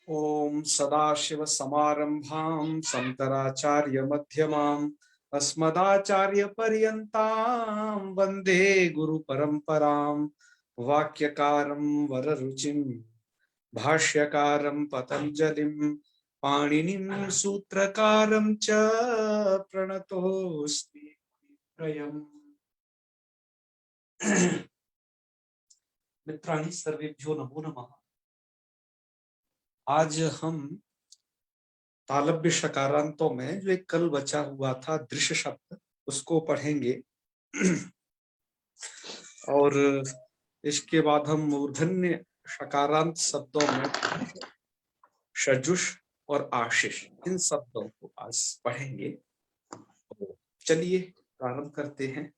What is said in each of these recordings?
ओम सदाशिव समारंभां शंकराचार्य मध्यमाम् अस्मदाचार्य पर्यन्तां वंदे गुरु परंपरां। वाक्यकारं वररुचिं भाष्यकारं पतंजलिं पाणिनिं सूत्रकारं च प्रणतोऽस्मि त्रयम्। मित्राणि सर्वेभ्यो नमो नमः। आज हम तालव्य शकारांतों में जो एक कल बचा हुआ था दृश्य शब्द उसको पढ़ेंगे और इसके बाद हम मूर्धन्य शकारांत शब्दों में शजुष और आशीष इन शब्दों को आज पढ़ेंगे। तो चलिए प्रारंभ करते हैं।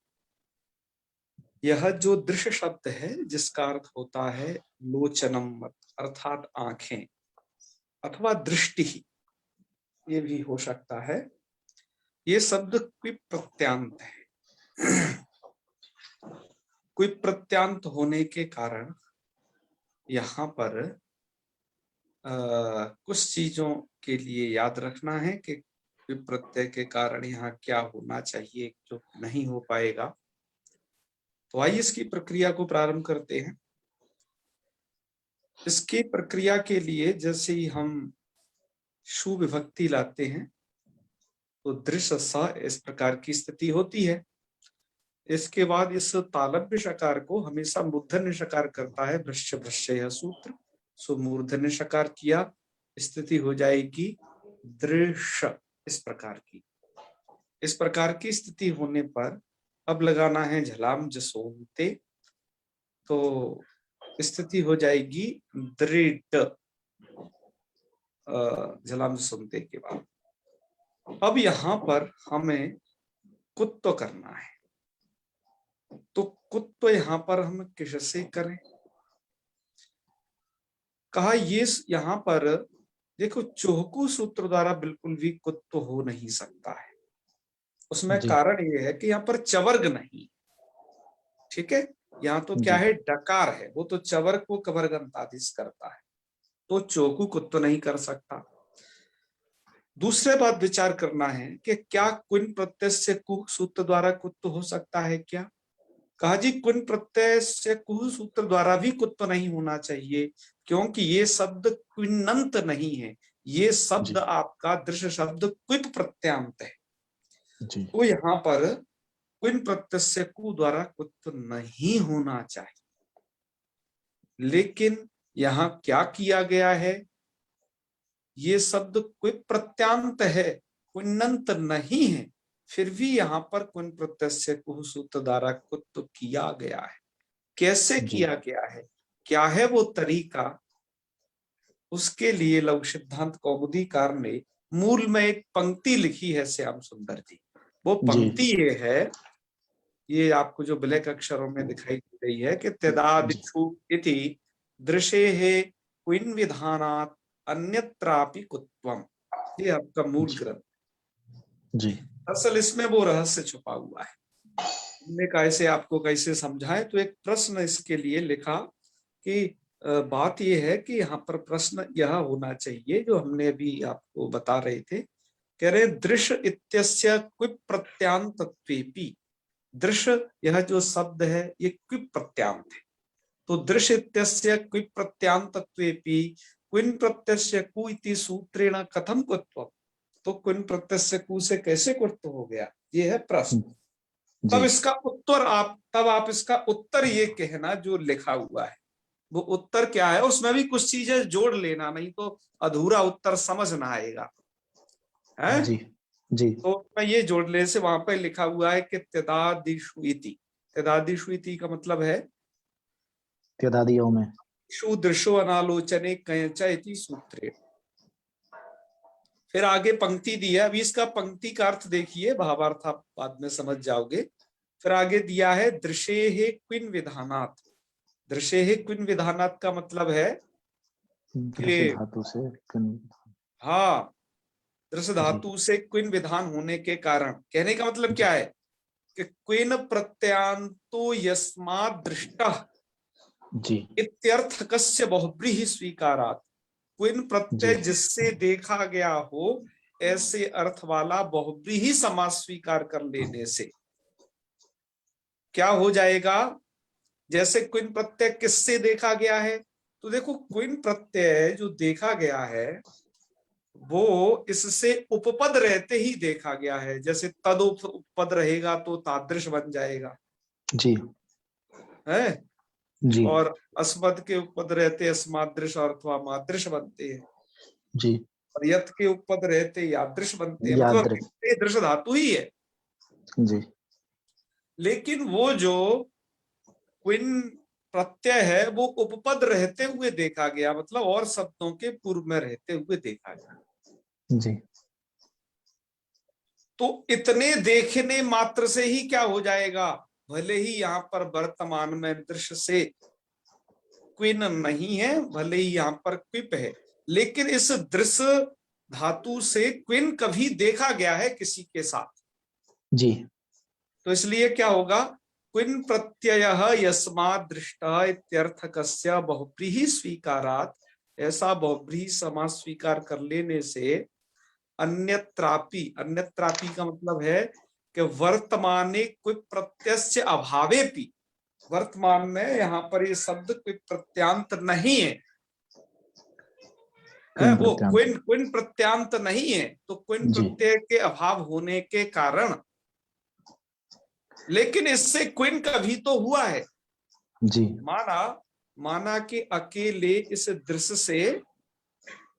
यह जो दृश्य शब्द है जिसका अर्थ होता है लोचनम अर्थात आंखें अथवा दृष्टि, ये भी हो सकता है। ये शब्द क्विप प्रत्यांत है। क्विप प्रत्यांत होने के कारण यहाँ पर कुछ चीजों के लिए याद रखना है कि क्विप प्रत्यय के कारण यहाँ क्या होना चाहिए जो नहीं हो पाएगा। तो आइए इसकी प्रक्रिया को प्रारंभ करते हैं। इसकी प्रक्रिया के लिए जैसे ही हम शु विभक्ति लाते हैं तो दृश्य स इस प्रकार की स्थिति होती है। इसके बाद इस तालव्य शकार को हमेशा मूर्धन्य शकार करता है। भ्रश्य भ्रश्य यह सूत्र, सो मूर्धन्य शकार किया, स्थिति हो जाएगी दृश्य इस प्रकार की। इस प्रकार की स्थिति होने पर अब लगाना है झलाम जसोमते, तो स्थिति हो जाएगी दृढ़ झलाम जसोमते के बाद। अब यहाँ पर हमें कुत्व करना है, तो कुत्व यहाँ पर हम किससे करें? कहा ये यहाँ पर देखो चोहकू सूत्र द्वारा बिल्कुल भी कुत्व हो नहीं सकता है। उसमें कारण ये है कि यहाँ पर चवर्ग नहीं, ठीक है। यहाँ तो क्या है, डकार है, वो तो चवर्ग को कवर्गंतादिश करता है, तो चोकू कुत्व नहीं कर सकता। दूसरे बात विचार करना है कि क्या कुन प्रत्यय से कुह सूत्र द्वारा कुत्व हो सकता है क्या? कहा जी कुन प्रत्यय से कुह सूत्र द्वारा भी कुत्व नहीं होना चाहिए, क्योंकि ये शब्द क्विन्नंत नहीं है, ये शब्द आपका दृश्य शब्द क्विप प्रत्यांत है। तो यहाँ पर क्विन प्रत्यय से कु द्वारा कुत्व नहीं होना चाहिए। लेकिन यहाँ क्या किया गया है, ये शब्द क्विप प्रत्यांत है, क्विन्नंत नहीं है, फिर भी यहाँ पर कुन प्रत्यय से कुह सूत्र द्वारा कुत्व किया गया है। कैसे किया गया है, क्या है वो तरीका, उसके लिए लघु सिद्धांत कौमुदीकार ने मूल में एक पंक्ति लिखी है श्याम सुंदर जी। वो पंक्ति ये है, ये आपको जो ब्लैक अक्षरों में दिखाई दे रही है कि तदादिषु इति दृशेः क्विन विधानात् अन्यत्रापि कुत्वम, ये आपका मूल ग्रंथ जी। असल इसमें वो रहस्य छुपा हुआ है। हमने कैसे आपको कैसे समझाएं, तो एक प्रश्न इसके लिए लिखा कि बात यह है कि यहाँ पर प्रश्न यह होना चाहिए जो हमने अभी आपको बता रहे थे। कह रहे दृश्य इत्यस्य क्विप प्रत्यांतत्वेपि, दृश्य यह जो शब्द है ये क्विप प्रत्यांत है, तो दृश्य इत्यस्य क्विप प्रत्यांतत्वेपि क्विन प्रत्यस्य कु इति सूत्रेण कथम कुत्वम्, तो क्विन प्रत्यस्य कु से कैसे कुत्व हो गया, ये है प्रश्न। तब इसका उत्तर आप इसका उत्तर ये कहना जो लिखा हुआ है वो उत्तर क्या है, उसमें भी कुछ चीजें जोड़ लेना, नहीं तो अधूरा उत्तर समझ ना आएगा है जी। जी तो मैं ये जोड़ ले से वहां पर लिखा हुआ है कि त्यदादिषु इति, त्यदादिषु इति का मतलब है त्यदादियों में दृशो अनालोचने कयच इति सूत्रे। फिर आगे पंक्ति दिया, अभी इसका पंक्ति का अर्थ देखिए, भावार्थ आप बाद में समझ जाओगे। फिर आगे दिया है दृशेः क्विन विधानात्, दृशेः क्विन विधानात् का मतलब है दृश्य धातु से हाँ, दृश्य धातु से क्विन विधान होने के कारण, कहने का मतलब क्या है कि क्विन प्रत्यांतो यस्मात् दृष्टः इत्यर्थकस्य बहुब्रीहि स्वीकारात्, क्विन प्रत्यय जी। जिससे देखा गया हो ऐसे अर्थ वाला बहुब्रीहि समास स्वीकार कर लेने से क्या हो जाएगा। जैसे क्विन प्रत्यय किससे देखा गया है, तो देखो क्विन प्रत्यय जो देखा गया है वो इससे उपपद रहते ही देखा गया है। जैसे तद उपपद रहेगा तो तादृश बन जाएगा जी। है, जी। और अस्मद के उपपद रहते अस्मादृश और अथवा मादृश बनते हैं, जी। और यत के उपपद रहते यादृश बनते हैं, मतलब यादृक। ये दृश धातु ही है। जी। लेकिन वो जो क्विन प्रत्यय है वो उपपद रहते हुए देखा गया, मतलब और शब्दों के पूर्व में रहते हुए देखा गया। जी। तो इतने देखने मात्र से ही क्या हो जाएगा, भले ही यहाँ पर वर्तमान में दृश्य से क्विन नहीं है, भले ही यहाँ पर क्विप है, लेकिन इस दृश्य धातु से क्विन कभी देखा गया है किसी के साथ। जी। तो इसलिए क्या होगा, क्विन प्रत्यय यस्मात् दृष्टा इत्यर्थकस्य बहुब्रीहि स्वीकारात्, ऐसा बहुब्रीहि समास स्वीकार कर लेने से अन्यत्रापि, अन्यत्रापि का मतलब है कि वर्तमाने क्विप प्रत्ययस्य अभावेपि, वर्तमान में यहाँ पर ये शब्द क्विप प्रत्यांत नहीं है, वो क्विन क्विन प्रत्यांत नहीं है, तो क्विन जी। प्रत्यय के अभाव होने के कारण, लेकिन इससे क्विन कभी तो हुआ है। जी। माना कि अकेले इस दृश्य से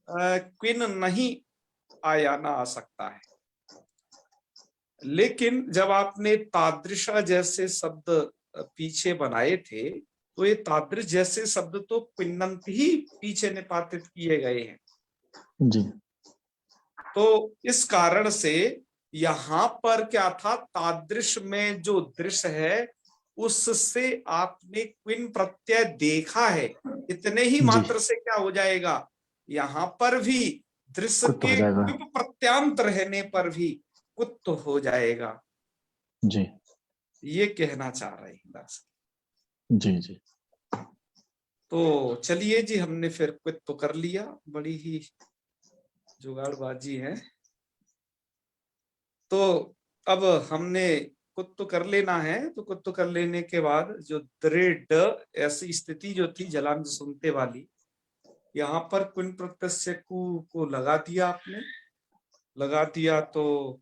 क्विन नहीं आया, ना आ सकता है, लेकिन जब आपने तादृशा जैसे शब्द पीछे बनाए थे तो ये तादृश जैसे शब्द तो क्विन्नंत ही पीछे निपातित किए गए हैं। जी। तो इस कारण से यहां पर क्या था, तादृश में जो दृश्य है उससे आपने क्विन प्रत्यय देखा है, इतने ही जी। मात्र से क्या हो जाएगा, यहां पर भी दृश्य कुत्त हो के जाएगा। क्विप प्रत्यांत रहने पर भी कुत्त हो जाएगा। जी। ये कहना चाह रहे हैं दरअसल। जी। जी। तो चलिए जी, हमने फिर क्वित तो कर लिया, बड़ी ही जुगाड़बाजी है। तो अब हमने कुत तो कर लेना है, तो कुत तो कर लेने के बाद जो दृढ़ ऐसी स्थिति जो थी जलांज सुनते वाली, यहाँ पर कुन प्रत्यय को लगा दिया आपने, लगा दिया तो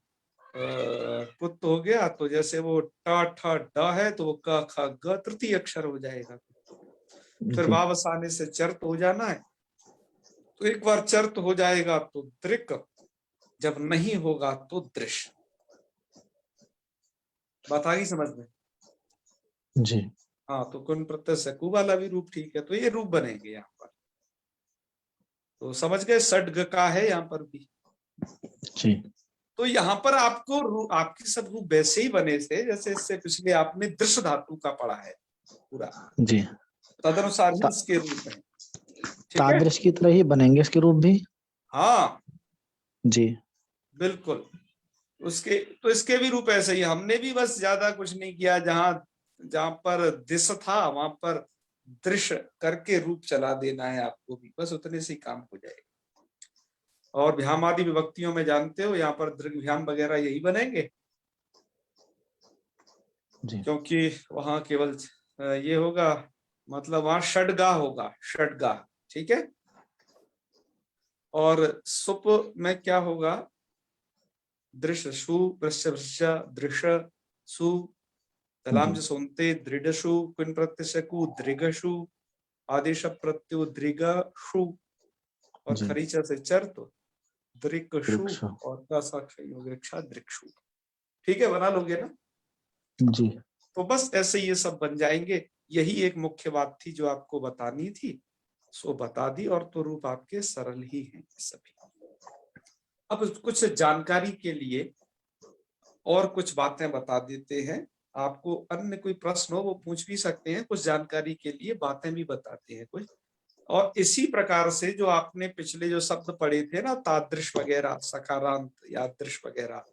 कुत हो गया। तो जैसे वो ट ठ ड है तो वो क ख ग तृतीय अक्षर हो जाएगा। फिर जी। वापस आने से चर्त हो जाना है। तो एक बार चर्त हो जाएगा तो दृक, जब नहीं होगा तो दृश्य। बात आ गई समझ में? जी। हाँ, तो कुन प्रत्यय सकु वाला भी रूप ठीक है, तो ये रूप बनेंगे यहाँ पर। तो समझ गए, षड्ग का है यहाँ पर भी। जी। तो यहाँ पर आपको आपके सब रूप वैसे ही बने थे जैसे इससे पिछले आपने दृश्य धातु का पढ़ा है पूरा, जी। तदनुसार ही इसके रूप है। ठीक है, तादृश की तरह ही बनेंगे इसके रूप भी। हाँ जी। बिल्कुल। उसके तो इसके भी रूप ऐसे ही, हमने भी बस ज्यादा कुछ नहीं किया, जहां पर दिश था वहां पर दृश्य करके रूप चला देना है आपको भी, बस उतने से ही काम हो जाएगा। और भ्याम आदि विभक्तियों में जानते हो यहाँ पर दृग्भ्याम वगैरह यही बनेंगे, जी। क्योंकि वहां केवल ये होगा, मतलब वहां षड्गा होगा, षड्गा। ठीक है, और सुप में क्या होगा, दृश्य सु दृश्य दृश्य सु, तलाम सुनते दृढ़शु, कुन प्रत्यय कु दृगशु, आदेश प्रत्यु दृगशु, और जी। खरीचा से चर तो दृक्षु, वृक्ष। और का साक्षी वृक्षा दृक्षु। ठीक है, बना लोगे ना? जी। तो बस ऐसे ये सब बन जाएंगे। यही एक मुख्य बात थी जो आपको बतानी थी, सो बता दी, और तो रूप आपके सरल ही हैं सभी। अब कुछ जानकारी के लिए और कुछ बातें बता देते हैं आपको। अन्य कोई प्रश्न हो वो पूछ भी सकते हैं, कुछ जानकारी के लिए बातें भी बताते हैं कुछ। और इसी प्रकार से जो आपने पिछले जो शब्द पढ़े थे ना, तादृश वगैरह, सकारांत, यादृश वगैरह,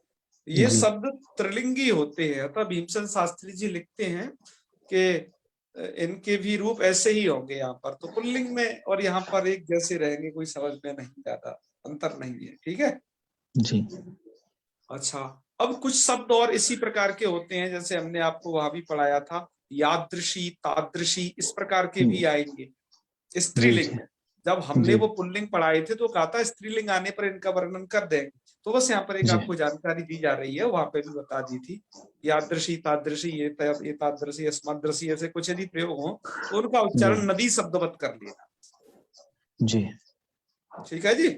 ये जी। शब्द त्रिलिंगी होते हैं। अतः भीमसेन शास्त्री जी लिखते हैं कि इनके भी रूप ऐसे ही होंगे यहाँ पर, तो पुल्लिंग में और यहाँ पर एक जैसे रहेंगे, कोई समझ में नहीं, ज्यादा अंतर नहीं है। ठीक है जी अच्छा, अब कुछ शब्द और इसी प्रकार के होते हैं, जैसे हमने आपको वहां भी पढ़ाया था, यादृशी, तादृशी, इस प्रकार के भी आएंगे जी स्त्रीलिंग जी में। जब हमने जी वो पुल्लिंग पढ़ाए थे तो कहा था स्त्रीलिंग आने पर इनका वर्णन कर देंगे, तो बस यहाँ पर एक जी आपको जानकारी दी जा रही है, वहां पे भी बता दी थी। यादृशी, तादृशी, ये तादृशी, अस्मदृशी, ऐसे कुछ यदि प्रयोग हो तो उनका जी उच्चारण नदी शब्दवत कर लेना। जी ठीक है जी,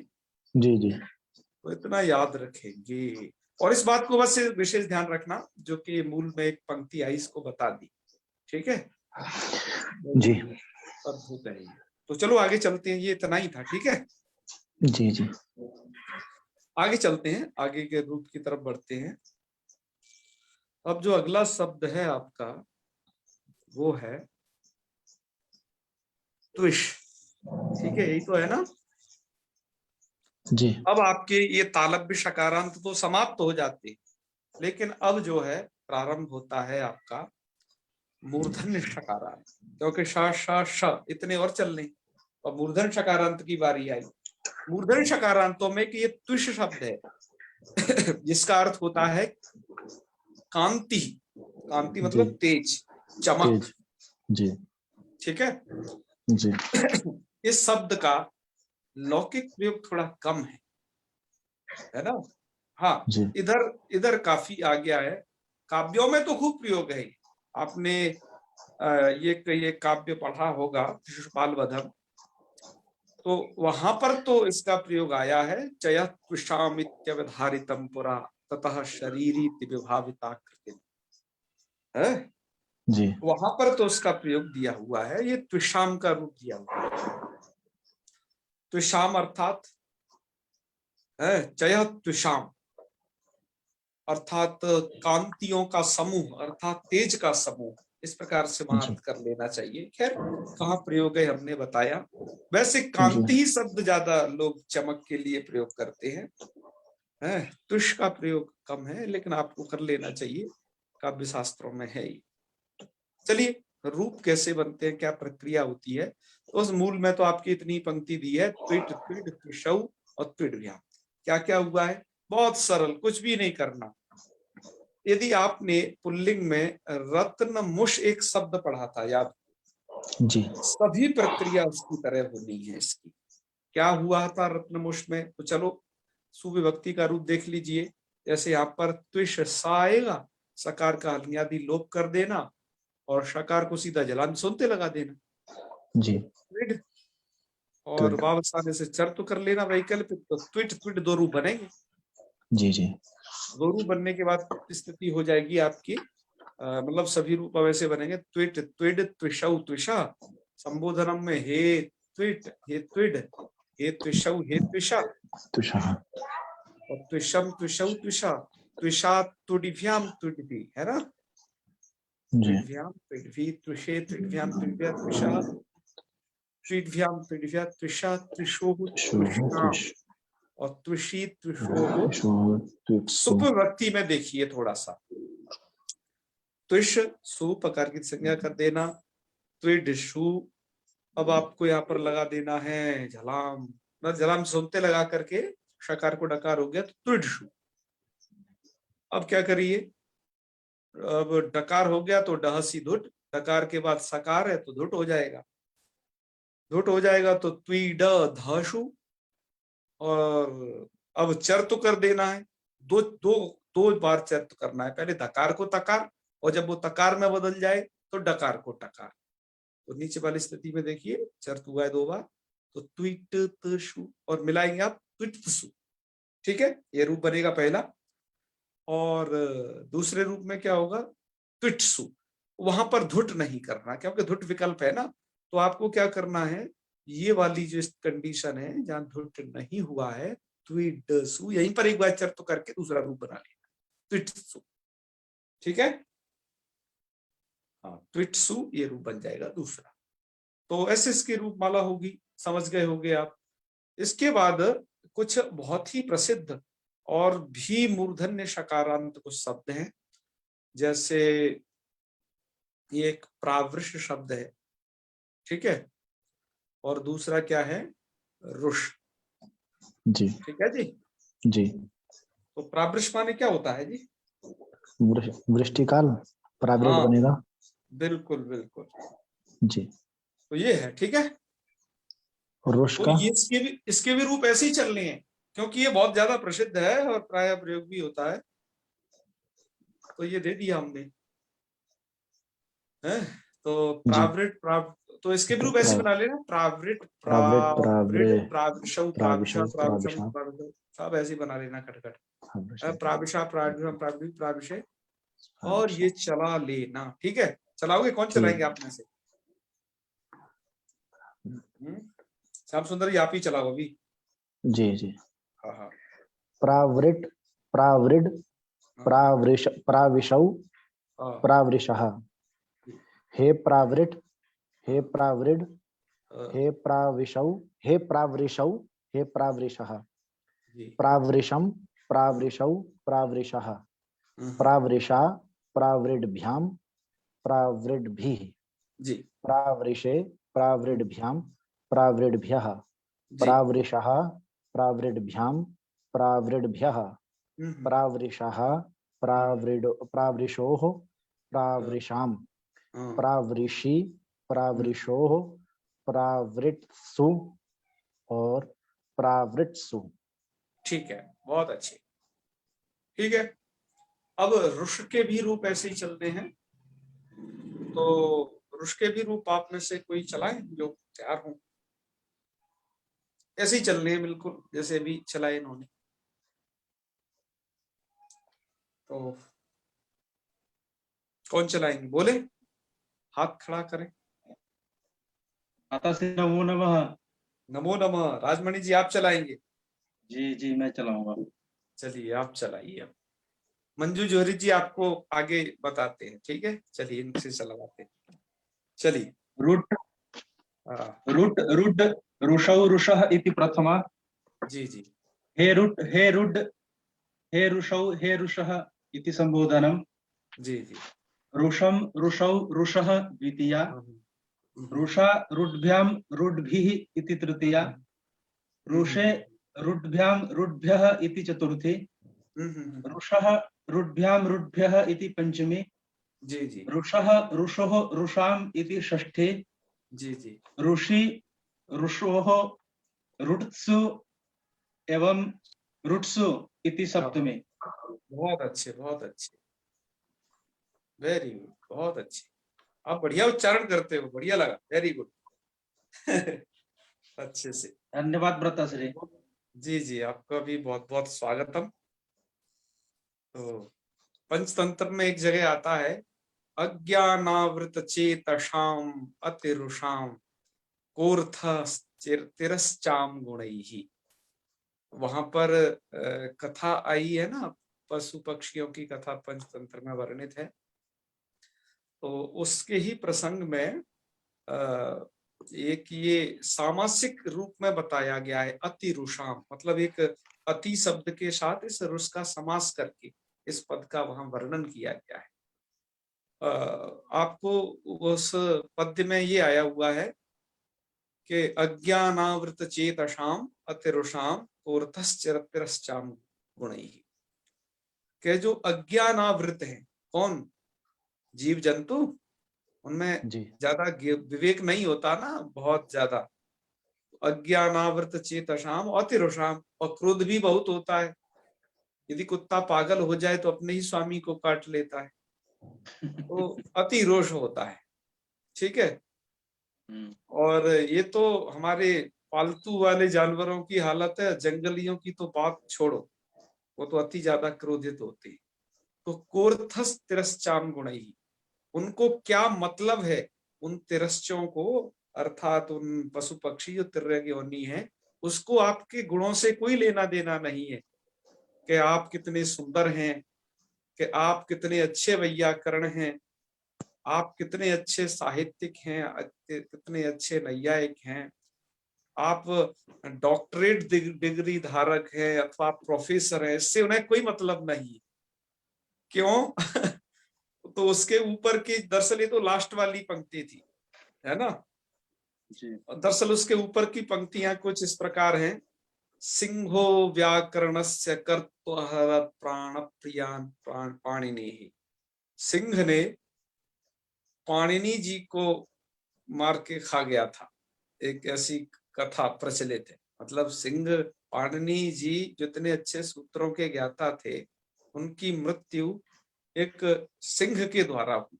जी जी तो इतना याद रखेंगे। और इस बात को बस विशेष ध्यान रखना, जो कि मूल में एक पंक्ति आई इसको बता दी। ठीक है, जी अद्भुत है ये। तो चलो आगे चलते हैं, ये इतना ही था। ठीक है, जी जी आगे चलते हैं, आगे के रूप की तरफ बढ़ते हैं। अब जो अगला शब्द है आपका वो है त्विष। ठीक है, यही तो है ना। जी अब आपके ये तालव्य शकारांत तो समाप्त हो जाते हैं, लेकिन अब जो है प्रारंभ होता है आपका मूर्धन्य शकारांत, क्योंकि श श श इतने और चलने, और मूर्धन शकारांत की बारी आई। मूर्धन शकारांतों में कि ये त्विष शब्द है जिसका अर्थ होता है कांति। कांति जी मतलब तेज, चमक। तेज जी ठीक है जी इस शब्द का लौकिक प्रयोग थोड़ा कम है ना। हाँ, जी इधर इधर काफी आ गया है, काव्यों में तो खूब प्रयोग है। आपने ये काव्य पढ़ा होगा शिशुपाल वधम, तो वहां पर तो इसका प्रयोग आया है, चयत्विषामित्यवधारितम पुरा ततः शरीरी विभाविताकृति है। जी वहां पर तो उसका प्रयोग दिया हुआ है, ये त्विषाम का रूप दिया हुआ है। त्विषाम अर्थात है चयत्विषाम, अर्थात कांतियों का समूह, अर्थात तेज का समूह, इस प्रकार से वहां जी अर्थ कर लेना चाहिए। खैर कहाँ प्रयोग है हमने बताया। वैसे जी कांति ही शब्द ज्यादा लोग चमक के लिए प्रयोग करते हैं, तुष का प्रयोग कम है, लेकिन आपको कर लेना चाहिए, काव्य शास्त्रों में है ही। चलिए, रूप कैसे बनते हैं, क्या प्रक्रिया होती है, तो उस मूल में तो आपकी इतनी पंक्ति दी है, त्विट त्विड त्विषौ और त्विडव्याम। क्या क्या हुआ है, बहुत सरल, कुछ भी नहीं करना। यदि आपने पुल्लिंग में रत्नमुष एक शब्द पढ़ा था याद, जी सभी प्रक्रिया उसकी तरह होनी है इसकी। क्या हुआ था रत्नमुष में, तो चलो सुविभक्ति का रूप देख लीजिए। जैसे यहाँ पर त्विष सा आएगा, सकार का हल्नियादि लोप कर देना और शकार को सीधा जलांत सुनते लगा देना, जी त्विड, और ट्विड वावसाने से चर तो कर लेना वैकल्पिक, तो त्विट त्विड दो रूप बनेंगे। जी जी दो रूप बनने के बाद स्थिति हो जाएगी आपकी, मतलब सभी रूप वैसे बनेंगे, त्विट त्विड त्विषौ त्विषा, संबोधनम में हे त्विट हे त्विड हे त्विषौ हे त्विषा, तुषार और त्विषम त्विषौ त्विषा, त्विषा तुडिभ्याम तुडिभि, है ना। जी त्विडभ्याम त्विडभि त्विषे त्विडभ्याम त्विडभ्या त्विषा, त्विडभ्याम त्विडभ्या त्विषा त्रिशोः शोह त्विषाम, तुष और त्विषी त्विषोः। शोह तुत्सु सुपवृत्ति में देखिए थोड़ा सा, त्विष सु पकार की संज्ञा कर देना, त्विड शु, अब आपको यहाँ पर लगा देना है झलाम, ना झलाम सुनते लगा करके शकार को डकार हो गया तो त्विड शु। अब क्या करिए, अब डकार हो गया तो डहसी धुट, डकार के बाद सकार है तो धुट हो जाएगा, धुट हो जाएगा तो त्वीड धशु, और अब चर्त कर देना है, दो दो दो बार चर्त करना है, पहले धकार को तकार, और जब वो तकार में बदल जाए तो डकार को टकार। तो नीचे वाली स्थिति में देखिए चर्त हुआ है दो बार, तो त्विट तशु, और मिलाएंगे आप त्विट तसु। ठीक है, ये रूप बनेगा पहला। और दूसरे रूप में क्या होगा, त्विटसु, वहां पर धुट नहीं करना क्योंकि धुट विकल्प है ना, तो आपको क्या करना है, ये वाली जो कंडीशन है जहां धुट नहीं हुआ है, त्विडसु, यहीं पर एक बार चर्त करके दूसरा रूप बना लेना, त्विटसु। ठीक है, हाँ त्विटसु ये रूप बन जाएगा दूसरा। तो ऐसे इसकी रूप माला होगी, समझ गए होगे आप। इसके बाद कुछ बहुत ही प्रसिद्ध और भी मूर्धन्य शकारांत कुछ शब्द हैं, जैसे ये एक प्रावृष शब्द है, ठीक है। और दूसरा क्या है, रुष, जी ठीक है जी। जी। तो प्रावृष माने क्या होता है जी? वृष्टिकाल प्रावृत हाँ बनेगा। बिल्कुल बिल्कुल, जी। तो ये है, ठीक है। रुष तो का। ये इसके भी रूप ऐसे ही चलने हैं, क्योंकि ये बहुत ज्यादा प्रसिद्ध है और प्राय प्रयोग भी होता है, तो ये दे दिया हमने, है। तो जी। तो इसके भी रूप ऐसे बना लेना, प्रावृत प्रावृत प्रावृ प्रावृत प्राविशौ प्राविशा प्राविशो प्राविशम प्राविशा। प्राविशौ, सब ऐसे ही बना लेना खटखट। हाँ, प्राविशा प्राविशम प्रावि प्राविशे, और प्राविशा। ये चला लेना, ठीक है। चलाओगे, कौन चलाएंगे ठीक। आप में से? श्याम सुंदर जी, आप ही चलाओ अभी। जी जी। हाँ हाँ प्रावृट प्रावृड प्रावृष प्राविशौ हाँ। प्रावृषः। हे प्रावृट हे प्रावृड हे प्राविशौ हे प्रावृषौ हे प्रावृषः। जी प्रावृषं प्रावृषौ प्रावृषः। प्रावृषा प्रावृड्भ्यां प्रावृड्भिः। जी प्रावृषे प्रावृड्भ्यां प्रावृड्भ्यः। जी। प्रावृषः प्रावृड्भ्यां प्रावृड्भ्यः। प्रावृषः प्रावृषोः प्रावृषां। हाँ प्रावृषि प्रावृषोः प्रावृत्सु और प्रावृत्सु। ठीक है, बहुत अच्छे, ठीक है। अब रुष के भी रूप ऐसे ही चलते हैं, तो रुष के भी रूप आप में से कोई चलाए जो तैयार हो, ऐसे ही चलने हैं बिल्कुल जैसे भी चलाए इन्होंने। तो कौन चलाएंगे, बोले, हाथ खड़ा करें। माता से नमो नमः। नमो नमः। राजमणि जी, आप चलाएंगे? जी जी, मैं चलाऊंगा। चलिए आप चलाइए। अब मंजू जोहरी जी आपको आगे बताते हैं, ठीक है, चलिए इनसे चलवाते हैं, चलिए। रुट हाँ रुट रुड रुषौ रुषः इति प्रथमा। जी जी हे रुट हे रुड हे रुषौ हे रुषः इति संबोधनम। जी जी। रुषम रुषौ रुषः द्वितीया। रुषा रुड्भ्यां रुड्भिः इति तृतीया। रुषे रुड्भ्यां रुड्भ्यः इति चतुर्थी। रुषः रुड्भ्यां रुड्भ्यः इति पंचमी। जी जी रुषः रुषोः रुषाम् इति षष्ठी। जी जी। ऋषि ऋषोः रुट्सु एवं रुट्सु इति सप्तमी। बहुत अच्छे, बहुत अच्छे, वेरी गुड, बहुत अच्छे। आप बढ़िया उच्चारण करते हो, बढ़िया लगा, वेरी गुड। अच्छे से, धन्यवाद भ्राताश्री। जी जी, आपका भी बहुत बहुत स्वागतम। तो पंचतंत्र में एक जगह आता है, अज्ञानावृत चेतशाम अतिरुषाम कोर्थ तिरश्चाम गुणैहि। वहां पर कथा आई है ना, पशु पक्षियों की कथा पंचतंत्र में वर्णित है। तो उसके ही प्रसंग में एक ये सामासिक रूप में बताया गया है, अतिरुषाम, मतलब एक अति शब्द के साथ इस रुष का समास करके इस पद का वहां वर्णन किया गया है। आपको उस पद्य में ये आया हुआ है कि अज्ञानावृत चेतशाम अतिरुषाम कोर्थश्चिरतिरश्चाम गुणैहि, के जो अज्ञानावृत हैं, कौन? जीव जंतु, उनमें जी ज्यादा विवेक नहीं होता ना, बहुत ज्यादा। अज्ञानावृत चेतशाम अतिरुषाम, और क्रोध भी बहुत होता है। यदि कुत्ता पागल हो जाए तो अपने ही स्वामी को काट लेता है, तो अति रोष होता है, ठीक है। और ये तो हमारे पालतू वाले जानवरों की हालत है, जंगलियों की तो बात छोड़ो, वो तो अति ज्यादा क्रोधित होते हैं। तो कोर्थस तिरश्चाम गुणैहि, उनको क्या मतलब है उन तिरश्चों को, अर्थात उन पशु पक्षी जो तिर्यक योनि है, उसको आपके गुणों से कोई लेना देना नहीं है कि आप कितने सुंदर हैं, कि आप कितने अच्छे वैयाकरण हैं, आप कितने अच्छे साहित्यिक हैं, कितने अच्छे नैयायिक हैं, आप डॉक्टरेट डिग्री धारक हैं अथवा प्रोफेसर हैं, इससे उन्हें कोई मतलब नहीं। क्यों? तो उसके ऊपर की, दरअसल ये तो लास्ट वाली पंक्ति थी, है ना। जी। दरअसल उसके ऊपर की पंक्तियां कुछ इस प्रकार हैं। सिंहो व्याकरणस्य कर्तुहर प्राण प्रियान पाणिनि। सिंह ने पाणिनि जी को मार के खा गया था, एक ऐसी कथा प्रचलित है। मतलब सिंह, पाणिनि जी जितने अच्छे सूत्रों के ज्ञाता थे, उनकी मृत्यु एक सिंह के द्वारा हुई,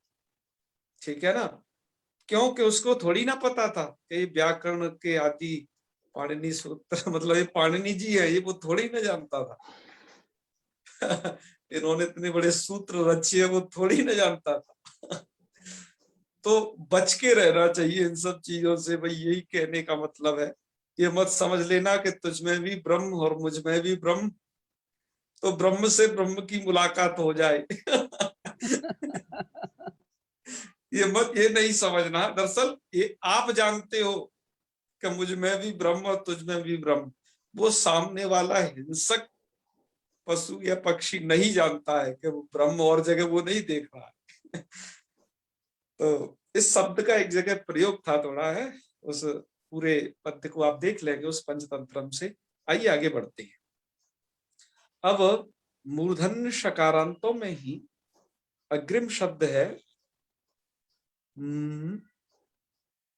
ठीक है ना। क्योंकि उसको थोड़ी ना पता था कि व्याकरण के आदि पाणिनि सूत्र मतलब ये पाणिनि जी है, ये वो थोड़ी ना जानता था। इन्होंने इतने बड़े सूत्र रचे है, वो थोड़ी ना जानता था। तो बच के रहना चाहिए इन सब चीजों से भाई, यही कहने का मतलब है। ये मत समझ लेना कि तुझ में भी ब्रह्म और मुझ में भी ब्रह्म, तो ब्रह्म से ब्रह्म की मुलाकात हो जाए। ये नहीं समझना। दरअसल ये आप जानते हो कि मुझ में भी ब्रह्म और तुझ में भी ब्रह्म, वो सामने वाला हिंसक पशु या पक्षी नहीं जानता है कि वो ब्रह्म और जगह वो नहीं देख रहा है। तो इस शब्द का एक जगह प्रयोग था थोड़ा, है उस पूरे पद्य को आप देख लेंगे उस पंचतंत्रम से। आइए आगे बढ़ते हैं। अब मूर्धन्य शकारांतों में ही अग्रिम शब्द है,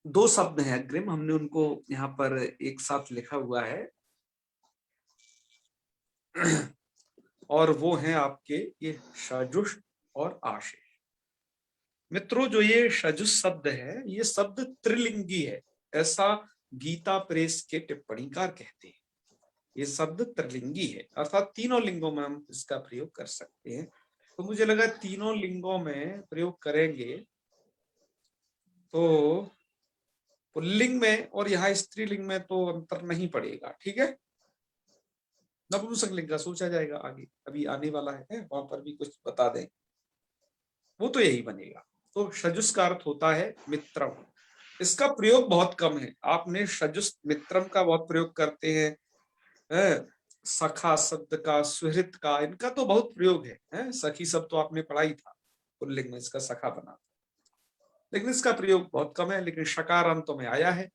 दो शब्द हैं अग्रिम, हमने उनको यहाँ पर एक साथ लिखा हुआ है। और वो हैं आपके ये शजुष और आशीष। मित्रों, जो ये शजुष शब्द है, ये शब्द त्रिलिंगी है, ऐसा गीता प्रेस के टिप्पणीकार कहते हैं। ये शब्द त्रिलिंगी है, अर्थात तीनों लिंगों में हम इसका प्रयोग कर सकते हैं। तो मुझे लगा तीनों लिंगों में प्रयोग करेंगे तो पुल्लिंग में और यहाँ स्त्रीलिंग में तो अंतर नहीं पड़ेगा, ठीक है। नपुंसक लिंग का सोचा जाएगा आगे, अभी आने वाला है, वहां पर भी कुछ बता दें, वो तो यही बनेगा। तो शजुष का अर्थ होता है मित्रम। इसका प्रयोग बहुत कम है, आपने शजुष मित्रम का बहुत प्रयोग करते हैं, सखा शब्द का, सुहृद का, इनका तो बहुत प्रयोग है। सखी शब्द तो आपने पढ़ा ही था, पुल्लिंग में इसका सखा बना, लेकिन इसका प्रयोग बहुत कम है। लेकिन शकारांतों में आया है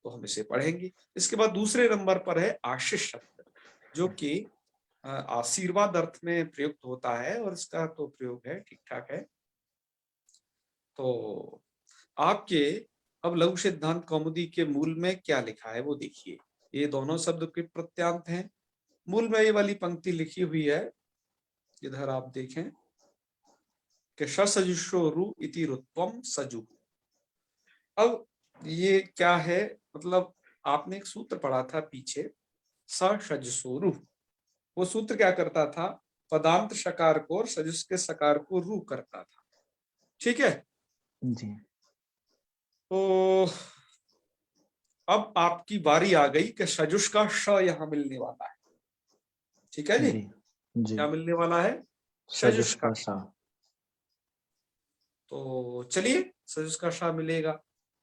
तो हम इसे पढ़ेंगे। इसके बाद दूसरे नंबर पर है आशीष शब्द, जो कि आशीर्वाद अर्थ में प्रयुक्त होता है, और इसका तो प्रयोग है ठीक ठाक है। तो आपके अब लघु सिद्धांत कौमुदी के मूल में क्या लिखा है वो देखिए। ये दोनों शब्द के प्रत्यांत हैं। मूल में ये वाली पंक्ति लिखी हुई है, इधर आप देखें कि सजुषो रु इति रुत्वम सजु। अब ये क्या है, मतलब आपने एक सूत्र पढ़ा था पीछे, सजसोरु। वो सूत्र क्या करता था, पदांत शकार को और सजुष के सकार को रू करता था, ठीक है जी। तो अब आपकी बारी आ गई कि सजुष का श यहां मिलने वाला है, ठीक है जी। जी जी। क्या मिलने वाला है, सजुष सजुष का का। सा। तो चलिए सजुष का श मिलेगा,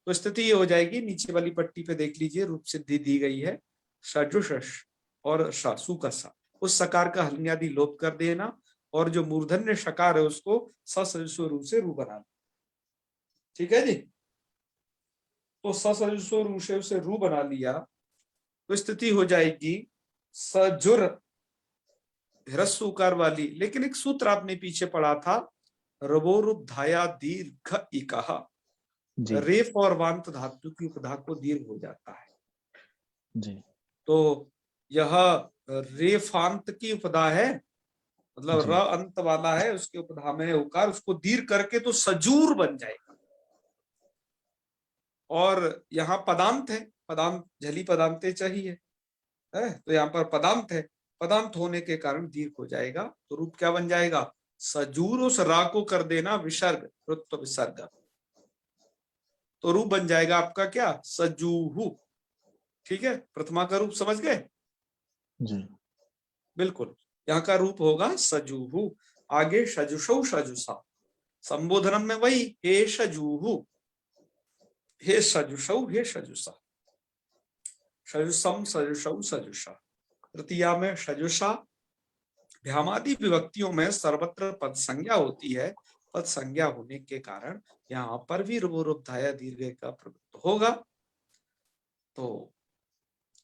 तो स्थिति ये हो जाएगी, नीचे वाली पट्टी पे देख लीजिए, रूप सिद्धि दी गई है सजुष और सु का सा, उस सकार का हलन्यादि लोप कर देना, और जो मूर्धन्य शकार है उसको सजुषो रूप से रू बना, ठीक है जी। तो सजुषो रू से उसे रू बना लिया, तो स्थिति हो जाएगी सजुर ह्रस्वकार वाली। लेकिन एक सूत्र आपने पीछे पढ़ा था, रवोरुधाया दीर्घ इकहा, रेफ और वांत धातु की उपधा को दीर्घ हो जाता है जी। तो यह रेफांत की उपधा है, मतलब जी। र अंत वाला है, उसके उपधा में उकार, उसको दीर्घ करके तो सजूर बन जाएगा। और यहाँ पदांत है, पदांत झली पदांते चाहिए है, तो यहाँ पर पदांत है, पदांत होने के कारण दीर्घ हो जाएगा, तो रूप क्या बन जाएगा, सजूर। उस रा को कर देना विसर्ग, रुत्व विसर्ग, तो रूप बन जाएगा आपका क्या, सजूहु, ठीक है। प्रथमा का रूप समझ गए, जी। बिल्कुल, यहाँ का रूप होगा सजूहु। आगे सजुषौ सजुषा, संबोधनम में वही हे सजूहु, हे सजुषौ हे सजुषा, सजुषम सजुषौ सजुषा। तृतीया में सजुषा, भ्यामादि विभक्तियों में सर्वत्र पद संज्ञा होती है, पद संज्ञा होने के कारण यहाँ पर भी रूपधाया दीर्घ का प्रवृत्त होगा। तो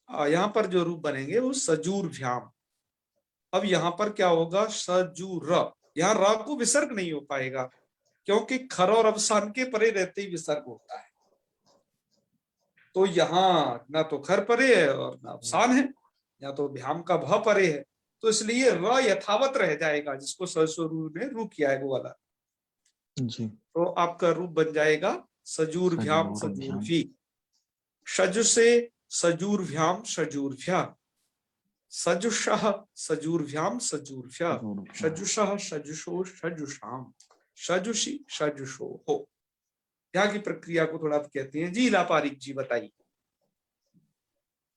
यहाँ पर जो रूप बनेंगे वो सजूरभ्याम। अब यहाँ पर क्या होगा, सजूर, यहाँ र को विसर्ग नहीं हो पाएगा, क्योंकि खर और अवसान के परे रहते ही विसर्ग होता है। तो यहाँ ना तो खर परे है और ना अवसान है, या तो भ्याम का भ परे है, तो इसलिए र यथावत रह जाएगा, जिसको सजूर ने रू किया है वो वाला। जी। तो आपका रूप बन जाएगा सजूरभ्याम सजूरभ्याम। सजूरभी। सज से सजूरभ्याम सजूरभ्या, सजुषः सजूरभ्याम सजूरभ्या, सजुषः सजुषो सजुषाम, सजुषी सजुषो हो। यहाँ की प्रक्रिया को थोड़ा आप कहते हैं जी। लापारिक जी बताइए।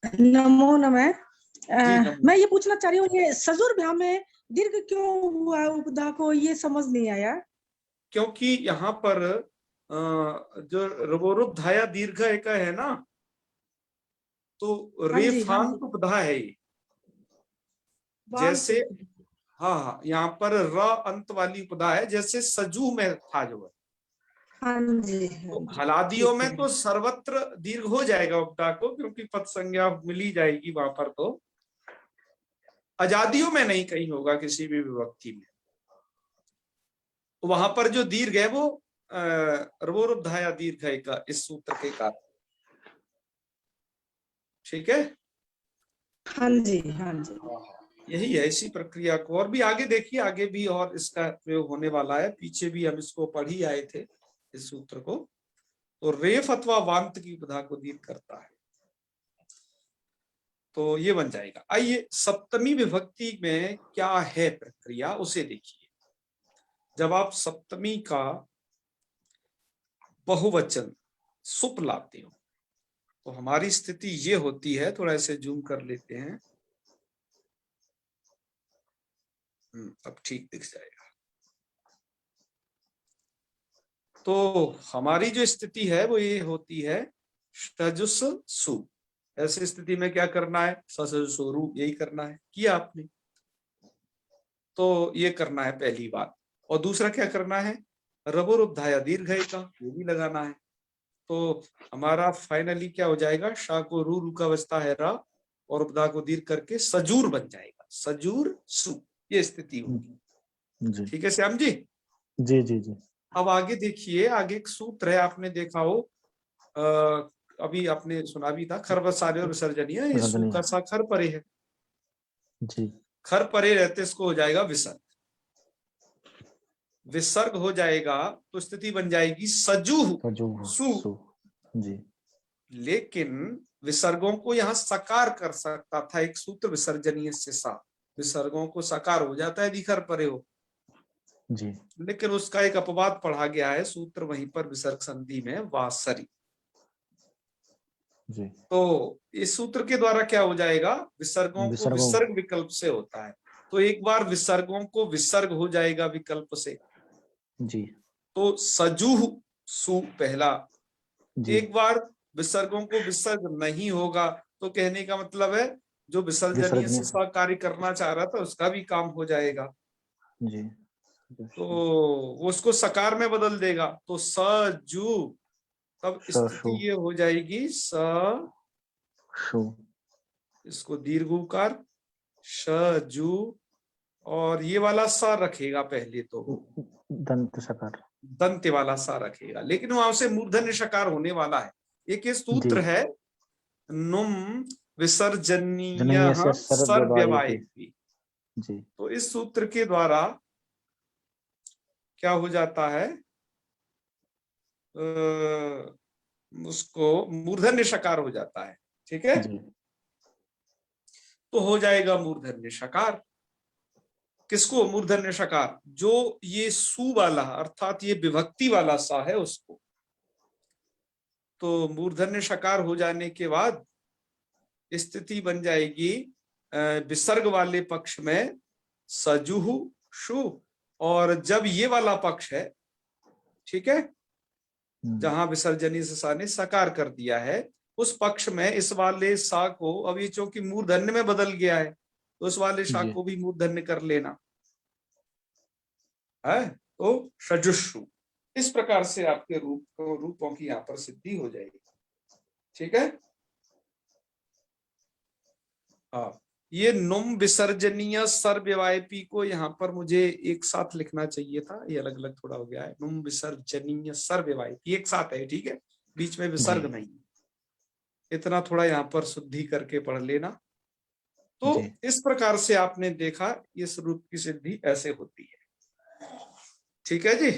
नमो नमः। जी नमो। मैं ये पूछना चाह रही हूँ, ये सजूरभ्याम में दीर्घ क्यों हुआ उपधा को, ये समझ नहीं आया। क्योंकि यहाँ पर जो रवोरुपधाया दीर्घ एक है ना, तो रेफांत उपधा है ये। जैसे हाँ, यहाँ पर र अंत वाली उपधा है, जैसे सजू में था जो है। हाँ जी, तो हलादियों में तो सर्वत्र दीर्घ हो जाएगा उपधा को, क्योंकि पद संज्ञा मिली जाएगी वहां पर। तो अजादियों में नहीं कहीं होगा किसी भी विभक्ति में। वहां पर जो दीर्घ है वो रवोरुपधाया दीर्घ है का, इस सूत्र के कारण। ठीक है। हाँ जी, हाँ जी। यही है, इसी प्रक्रिया को और भी आगे देखिए, आगे भी और इसका प्रयोग होने वाला है। पीछे भी हम इसको पढ़ ही आए थे इस सूत्र को। तो रेफ अथवा वांत की उपधा को दीर्घ करता है, तो ये बन जाएगा। आइए सप्तमी विभक्ति में क्या है प्रक्रिया, उसे देखिए। जब आप सप्तमी का बहुवचन सुप लाते हो तो हमारी स्थिति ये होती है, थोड़ा ऐसे जूम कर लेते हैं, अब ठीक दिख जाएगा। तो हमारी जो स्थिति है वो ये होती है सजुस सु। ऐसी स्थिति में क्या करना है, ससुरु, यही करना है, किया आपने। तो ये करना है पहली बात। और दूसरा क्या करना है, रवोरुपधाया दीर्घ का ये भी लगाना है। तो हमारा फाइनली क्या हो जाएगा, शा को रू का बचता है रा, और उपधा को दीर्घ करके सजूर बन जाएगा, सजूर सु, ये स्थिति होगी। ठीक है श्याम जी। जी जी जी। अब आगे देखिए, आगे एक सूत्र है, आपने देखा हो, अभी आपने सुना भी था, खरबसारे और विसर्जनीय, ये सु का सा खर परे है जी। खर परे रहते इसको हो जाएगा विसर्ग। विसर्ग हो जाएगा तो स्थिति बन जाएगी सजूह सु। जी। लेकिन विसर्गों को यहाँ सकार कर सकता था एक सूत्र, विसर्जनीय से सा, विसर्गों को सकार हो जाता है दिखर परे हो जी। लेकिन उसका एक अपवाद पढ़ा गया है सूत्र वहीं पर विसर्ग संधि में वासरी। जी। तो इस सूत्र के द्वारा क्या हो जाएगा, विसर्गों को विसर्ग विकल्प से होता है। तो एक बार विसर्गों को विसर्ग हो जाएगा विकल्प से, जी। तो सजूह सु पहला। जी। एक बार विसर्गों को विसर्ग नहीं होगा तो कहने का मतलब है जो विसर्जनीय से सा कार्य करना चाह रहा था उसका भी काम हो जाएगा। जी। तो वो उसको सकार में बदल देगा, तो सजू, तब स्थिति ये हो जाएगी स, इसको दीर्घ उकार सजू, और ये वाला सा रखेगा पहले, तो दंत सकार, दंत वाला सा रखेगा, लेकिन वहां से मूर्धन्य शकार होने वाला है। एक ये सूत्र है नुम विसर्जनीय सर्वव्यवायिकी। तो इस सूत्र के द्वारा क्या हो जाता है, उसको मूर्धन्य शकार हो जाता है। ठीक है, तो हो जाएगा मूर्धन्य शकार। किसको मूर्धन्य शकार, जो ये सु वाला अर्थात ये विभक्ति वाला सा है उसको। तो मूर्धन्य शकार हो जाने के बाद स्थिति बन जाएगी विसर्ग वाले पक्ष में सजुहु शु, और जब ये वाला पक्ष है, ठीक है, जहां विसर्जनी से सा ने सकार कर दिया है, उस पक्ष में इस वाले सा को, अब ये चूंकि मूर्धन्य में बदल गया है तो उस वाले सा को भी मूर्धन्य कर लेना है। तो सजुषु। इस प्रकार से आपके रूपों की यहाँ पर सिद्धि हो जाएगी। ठीक है। हाँ, ये नुम विसर्जनीय सर्ववायपी को यहाँ पर मुझे एक साथ लिखना चाहिए था, ये अलग अलग थोड़ा हो गया है। नुम विसर्जनीय सर्ववायपी एक साथ है, ठीक है, बीच में विसर्ग नहीं। इतना थोड़ा यहाँ पर शुद्धि करके पढ़ लेना। तो इस प्रकार से आपने देखा इस रूप की सिद्धि ऐसे होती है। ठीक है जी।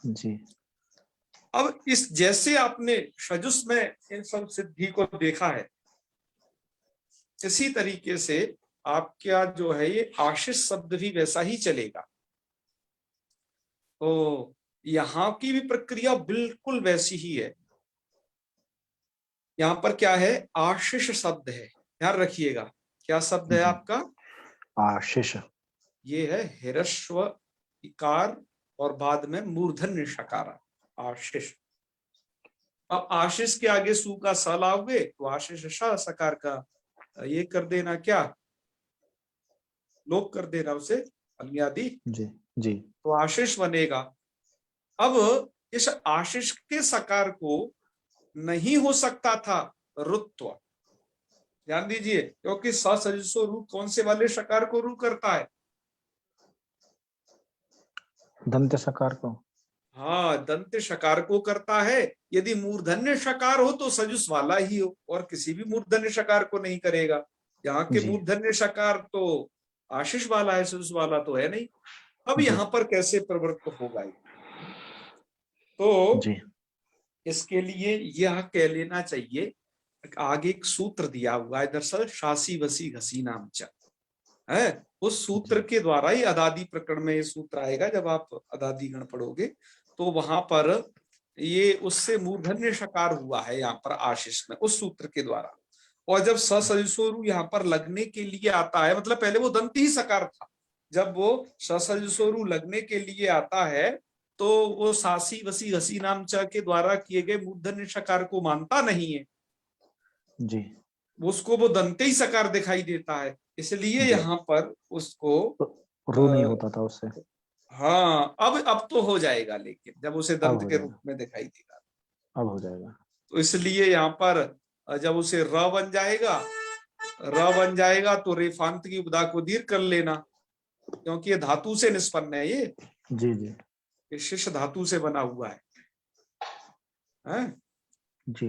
जी। अब इस जैसे आपने सजुस में इन सब सिद्धि को देखा है, इसी तरीके से आपका जो है ये आशीष शब्द भी वैसा ही चलेगा। तो यहां की भी प्रक्रिया बिल्कुल वैसी ही है। यहां पर क्या है, आशीष शब्द है, ध्यान रखिएगा। क्या शब्द है आपका? आशीष। ये है हिरस्व इकार और बाद में मूर्धन्य शकार, आशीष। अब आशीष के आगे सु का स लाओगे तो आशीष श सकार का ये कर देना, क्या लोप कर देना उसे, अन्यादि। जी जी। तो आशीष बनेगा। अब इस आशीष के सकार को नहीं हो सकता था रुत्व, ध्यान दीजिए, क्योंकि ससजुषो रू कौन से वाले शकार को रू करता है? दंत सकार को। हाँ, दंत शकार को करता है। यदि मूर्धन्य शकार हो तो सजुस वाला ही हो, और किसी भी मूर्धन्य शकार को नहीं करेगा। यहाँ के मूर्धन्य शकार तो आशीष वाला है, सजुस वाला तो है नहीं। अब यहाँ पर कैसे प्रवृत्त होगा ये? तो जी। इसके लिए यह कह लेना चाहिए, आगे एक सूत्र दिया हुआ है दरअसल, शासी वसी घसी नाम च है, उस सूत्र के द्वारा ही अदादि प्रकरण में ये सूत्र आएगा। जब आप अदादि गण पढ़ोगे तो वहां पर ये उससे मूर्धन्य शकार हुआ है यहाँ पर आशीष में, उस सूत्र के द्वारा। और जब ससजुषोरु यहाँ पर लगने के लिए आता है, मतलब पहले वो दंत ही सकार था, जब वो ससजुषोरु लगने के लिए आता है तो वो सासी वसी घसी नाम च के द्वारा किए गए मूर्धन्य शकार को मानता नहीं है जी। उसको, वो दंते ही सकार दिखाई देता है, इसलिए यहाँ पर उसको रू नहीं होता था उससे। हाँ, अब तो हो जाएगा, लेकिन जब उसे दंत के रूप में दिखाई देगा अब हो जाएगा। तो इसलिए यहाँ पर जब उसे र बन जाएगा तो रेफांत की उपदा को दीर्घ कर लेना, क्योंकि ये धातु से निष्पन्न है, ये जी जी। शिष्य धातु से बना हुआ है? जी।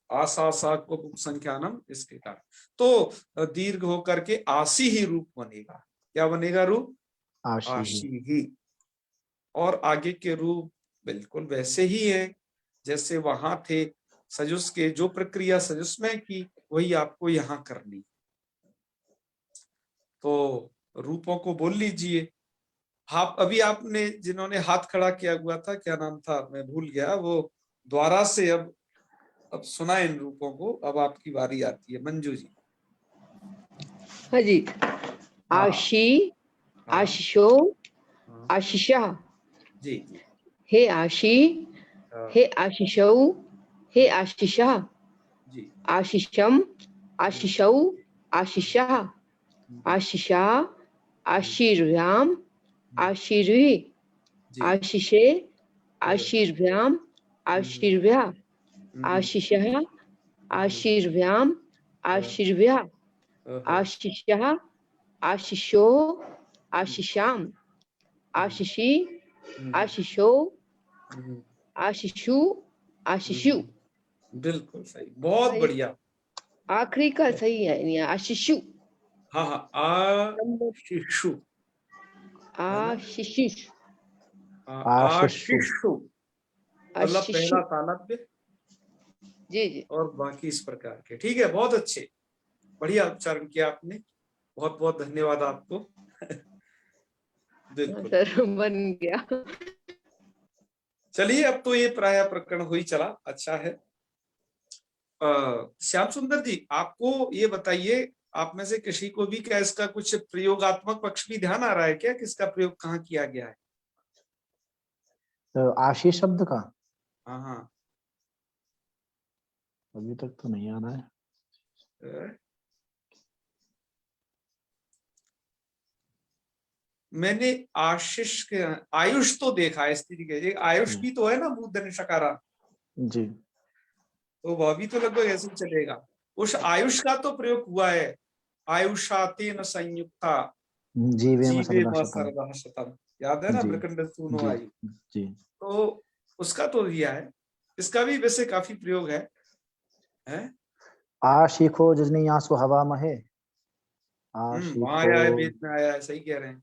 आसा सा को संख्यानम, इसके कारण तो दीर्घ होकर के आशी ही रूप बनेगा। क्या बनेगा रूप? आशी ही। और आगे के रूप बिल्कुल वैसे ही है जैसे वहां थे सजुस के, जो प्रक्रिया सजुस में की वही आपको यहाँ करनी। तो रूपों को बोल लीजिए। आप अभी आपने जिन्होंने हाथ खड़ा किया हुआ था, क्या नाम था मैं भूल गया, वो द्वारा से अब सुना इन रूपों को। अब आपकी बारी आती है, मंजू जी। हाँ जी। आशी, आशीषो, आशीषा। जी। हे आशी, हे आशीषौ, हे आशीषा। जी। आशीषम, आशीषौ, आशीषा। आशीषा, आशीर्व्याम, आशीर्वी। आशीषे, आशीर्व्याम, आशीर्व्या। आशीषः, आशीर्व्याम, आशीर्व्या। आशीषः, आशीषो, आशीषाम। आशीषी, आशीषो, आशीषु, आशीषु। बिल्कुल सही, बहुत बढ़िया। आखिरी का सही है, यानी आशीषु। हाँ हाँ, आशीषु, आशीषु, आशीषु, मतलब आशीषु। पहला तालव्य जी जी। और बाकी इस प्रकार के। ठीक है, बहुत अच्छे, बढ़िया उच्चारण किया आपने, बहुत बहुत धन्यवाद आपको। बिल्कुल सर बन गया। चलिए, अब तो ये प्राय प्रकरण हो ही चला, अच्छा है। श्याम सुंदर जी, आपको ये बताइए, आप में से किसी को भी क्या इसका कुछ प्रयोगात्मक पक्ष भी ध्यान आ रहा है क्या, किसका प्रयोग कहाँ किया गया है? तो आशीष शब्द का हाँ हाँ, अभी तक तो नहीं आ रहा है। मैंने आशीष के आयुष तो देखा है इस तरीके से, आयुष भी तो है ना मूर्धन्य शकारांत, जी तो वह भी तो लगभग ऐसे ही चलेगा। उस आयुष का तो प्रयोग हुआ है, आयुषा तेन संयुक्ता जीवेम जीवे सर्वदा शतम। सर्वदा शतम, याद है ना, जी मृकंड सूनो जी आयु, जी तो उसका तो दिया है। इसका भी वैसे काफी प्रयोग है? आशिखो जजनी आंसू हवा महे। वहां आशिखो आया है, वेद में आया है, सही कह रहे हैं।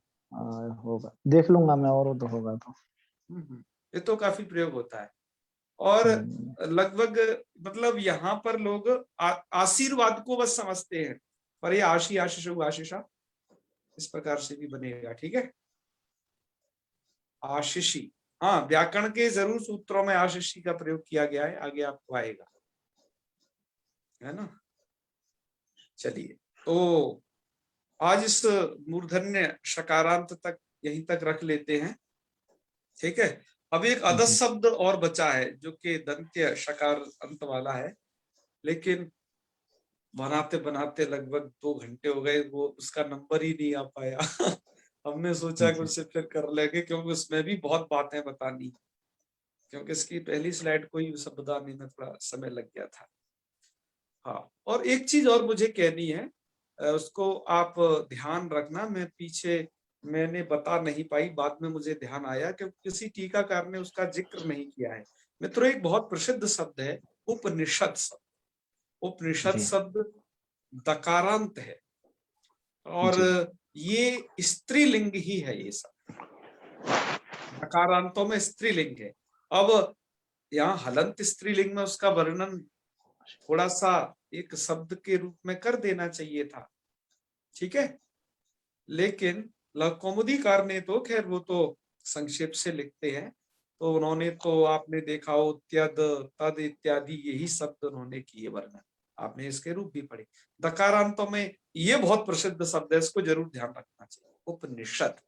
होगा, देख लूंगा मैं, और तो होगा तो। ये तो काफी प्रयोग होता है। और लगभग मतलब यहाँ पर लोग आशीर्वाद को बस समझते हैं, पर ये आशी आशीष आशीषा इस प्रकार से भी बनेगा। ठीक है, आशीषी, हाँ व्याकरण के जरूर सूत्रों में आशीषी का प्रयोग किया गया है, आगे आपको आएगा, है ना। चलिए, तो आज इस मूर्धन्य शकारांत तक यहीं तक रख लेते हैं। ठीक है, अब एक अदस शब्द और बचा है जो कि दंत्य शकार अंत वाला है, लेकिन बनाते बनाते लगभग 2 घंटे हो गए, वो उसका नंबर ही नहीं आ पाया। हमने सोचा कि उसे फिर कर लेंगे, क्योंकि उसमें भी बहुत बातें बतानी, क्योंकि इसकी पहली स्लाइड को ही सब बताने में थोड़ा समय लग गया था। हाँ, और एक चीज और मुझे कहनी है, उसको आप ध्यान रखना, मैं पीछे मैंने बता नहीं पाई, बाद में मुझे ध्यान आया कि किसी टीकाकार ने उसका जिक्र नहीं किया है। मित्रों, एक बहुत प्रसिद्ध शब्द है उपनिषद शब्द। उपनिषद शब्द दकारांत है, और ये स्त्रीलिंग ही है, ये सब दकारांतों में स्त्रीलिंग है। अब यहाँ हलंत स्त्रीलिंग में उसका वर्णन थोड़ा सा एक शब्द के रूप में कर देना चाहिए था, ठीक है, लेकिन कौमुदीकार ने तो खैर वो तो संक्षेप से लिखते हैं, तो उन्होंने तो आपने देखा हो त्यद तद इत्यादि यही शब्द उन्होंने किए वर्णन, आपने इसके रूप भी पढ़े। दकारांतों में ये बहुत प्रसिद्ध शब्द है, इसको जरूर ध्यान रखना चाहिए, उपनिषद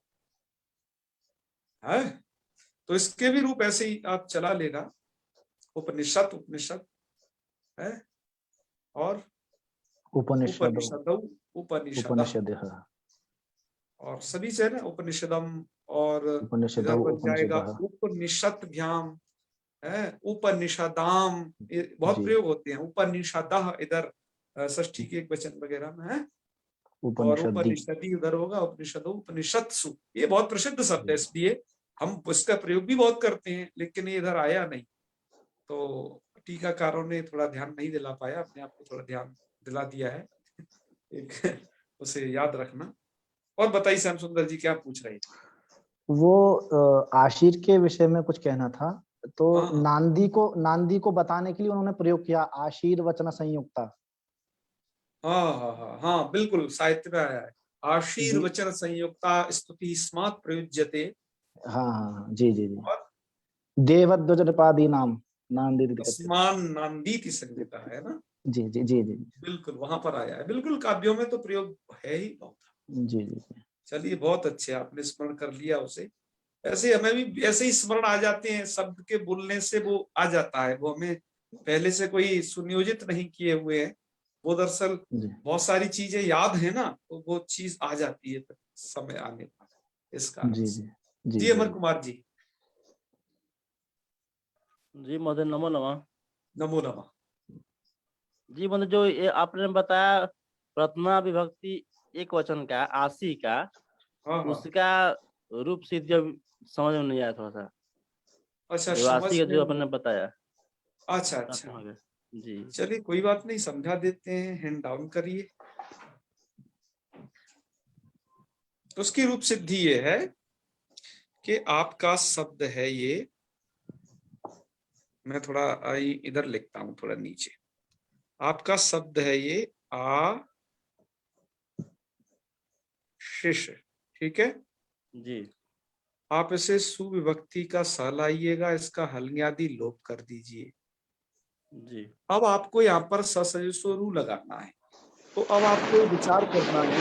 है। तो इसके भी रूप ऐसे ही आप चला लेना, उपनिषद उपनिषद है, और उपनिषद उपनिषद और सभी से ना उपनिषदम, और इधर बन जाएगा उपनिषद्भ्याम है, उपनिषदाम, ये बहुत प्रयोग होते हैं। उपनिषदः इधर षष्ठी के एक वचन वगैरह में है, और उपनिषदी उधर होगा, उपनिषदो उपनिषत्सु, ये बहुत प्रसिद्ध शब्द है, इसलिए हम इसका प्रयोग भी बहुत करते हैं, लेकिन ये इधर आया नहीं, तो टीकाकारों ने थोड़ा ध्यान नहीं दिला पाया, अपने आप को थोड़ा ध्यान दिला दिया है, एक उसे याद रखना। और बताइए श्याम सुंदर जी, क्या पूछ रहे हैं? वो आशीर के विषय में कुछ कहना था, तो हाँ। नांदी को बताने के लिए उन्होंने प्रयोग किया आशीर वचन संयुक्ता। हाँ, बिल्कुल साहित्य में आया है, आशीर वचन संयुक्ता स्तुति स्मात् प्रयुज्यते। हाँ जी जी जी, देवध्वज नृपादी नाम नांदी नांदीति संहिता है ना। जी जी जी जी, बिल्कुल वहां पर आया है, बिल्कुल काव्यों में तो प्रयोग है ही बहुत। जी जी जी, चलिए बहुत अच्छे, आपने स्मरण कर लिया उसे। ऐसे हमें भी ऐसे ही स्मरण आ जाते हैं, शब्द के बोलने से वो आ जाता है, वो हमें पहले से कोई सुनियोजित नहीं किए हुए हैं, वो दरअसल बहुत सारी चीजें याद है ना, तो वो चीज आ जाती है समय आने पर, इस कारण से। जी अमर कुमार जी। जी महोदय, नमो नमः। नमो नमः। जी मतलब जो ये आपने बताया प्रथमा विभक्ति एक वचन का आशी का, उसका रूप सिद्ध समझ में नहीं आया थोड़ा सा। अच्छा, आशी का जो आपने बताया। अच्छा जी, चलिए कोई बात नहीं, समझा देते हैं, हैंड डाउन करिए। उसकी रूप सिद्धि ये है कि आपका शब्द है ये, मैं थोड़ा इधर लिखता हूं, थोड़ा नीचे, आपका शब्द है ये आ शिष, ठीक है जी। आप इसे सुविभक्ति का स लाइएगा, इसका हल्न्यादि लोप कर दीजिए जी। अब आपको यहाँ पर ससजसो रू लगाना है, तो अब आपको विचार करना है,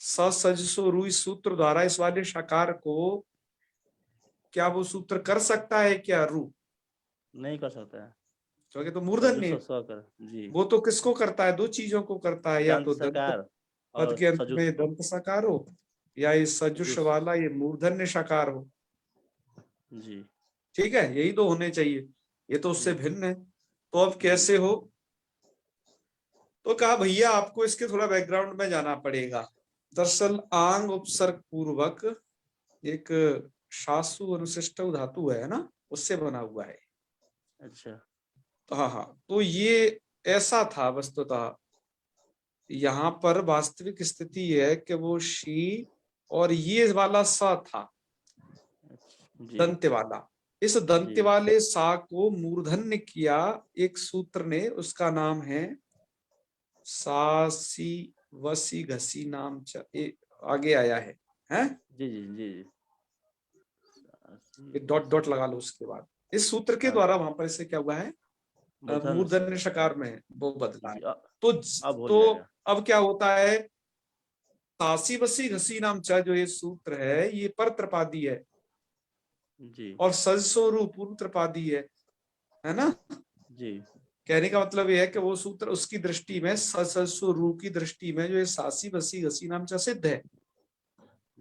ससजसो रू इस सूत्र द्वारा इस वाले शकार को क्या वो सूत्र कर सकता है क्या? रू नहीं कर सकता है, क्योंकि तो मूर्धन्य है। वो तो किसको करता है? दो चीजों को करता है, या तो दंत पद के अंत में दंत सकार हो, या ये सजुष वाला ये मूर्धन्य शकार हो। जी ठीक है, यही तो होने चाहिए, ये तो उससे भिन्न है। तो अब कैसे हो? तो कहा भैया आपको इसके थोड़ा बैकग्राउंड में जाना पड़ेगा। दरअसल आंग उपसर्ग पूर्वक एक शासु अनुशिष्ट धातु है ना, उससे बना हुआ है। अच्छा तो हाँ, तो ये ऐसा था वस्तुतः। यहाँ पर वास्तविक स्थिति है कि वो शी और ये वाला सा था, जी दंत्य वाला। इस दंत्य वाले सा को मूर्धन्य किया एक सूत्र ने, उसका नाम है सासी वसी घसी नाम आगे आया है, हैं? जी जी जी डॉट डॉट लगा लो उसके बाद। इस सूत्र के द्वारा वहां पर इससे क्या हुआ है, मूर्धन्य शकार में वो बदला है। तो अब क्या होता है, सासी वसी घसी नाम च जो ये सूत्र है ये पर त्रिपादी है जी और सजसो रू पूर्व त्रिपादी है ना। जी कहने का मतलब ये है कि वो सूत्र उसकी दृष्टि में सजसो रू की दृष्टि में जो ये सासी वसी घसी नाम च सिद्ध है।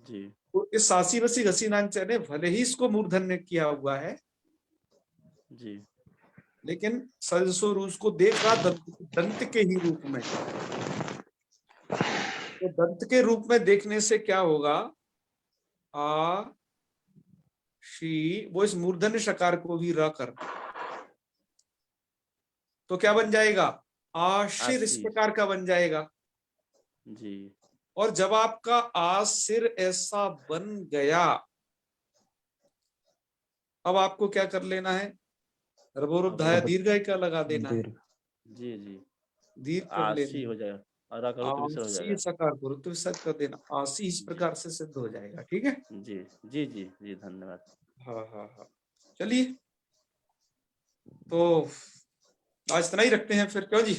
जी तो इस सासी वसी घसी नाम च ने भले ही इसको मूर्धन्य किया हुआ है जी, लेकिन सजसो रू को देख रहा दंत के ही रूप में। तो दंत के रूप में देखने से क्या होगा, आ शी वो इस मूर्धन्य शकार को भी र कर, तो क्या बन जाएगा, आशिर इस प्रकार का बन जाएगा जी। और जब आपका आशिर ऐसा बन गया, अब आपको क्या कर लेना है, रबोरुद्धाया दीर्घ का लगा देना है। जी जी, दीर्घ कर लेना हो जाएगा और आसी सकार गुरुत्व विसर्ग कर देना, आसी इस प्रकार से सिद्ध हो जाएगा। ठीक है, जी जी जी जी, धन्यवाद। हाँ हाँ हाँ, चलिए तो आज इतना ही रखते हैं फिर, क्यों जी?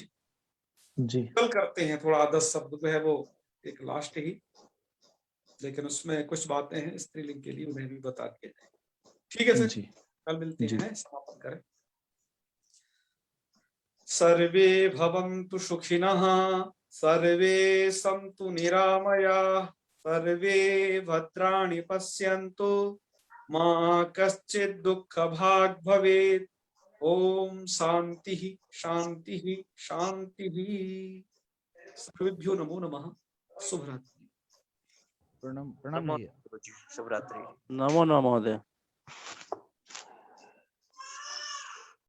जी कल करते हैं थोड़ा 10 शब्द जो है वो एक लास्ट ही, लेकिन उसमें कुछ बातें हैं स्त्रीलिंग के लिए, उन्हें भी बता दिया जाए। ठीक है, फिर जी कल मिलते जी। हैं, समापन करें। सर्वे भवन्तु सुखिनः, सर्वे सन्तु निरामयाः, सर्वे भद्राणि पश्यन्तु, मा कश्चित् दुःखभाग् भवेत्। ओम शांति शांति शांति। सर्वेभ्यो नमो नमः। शुभरात्रि। प्रणाम प्रणाम भैया। शुभरात्रि। नमो नमः महोदय।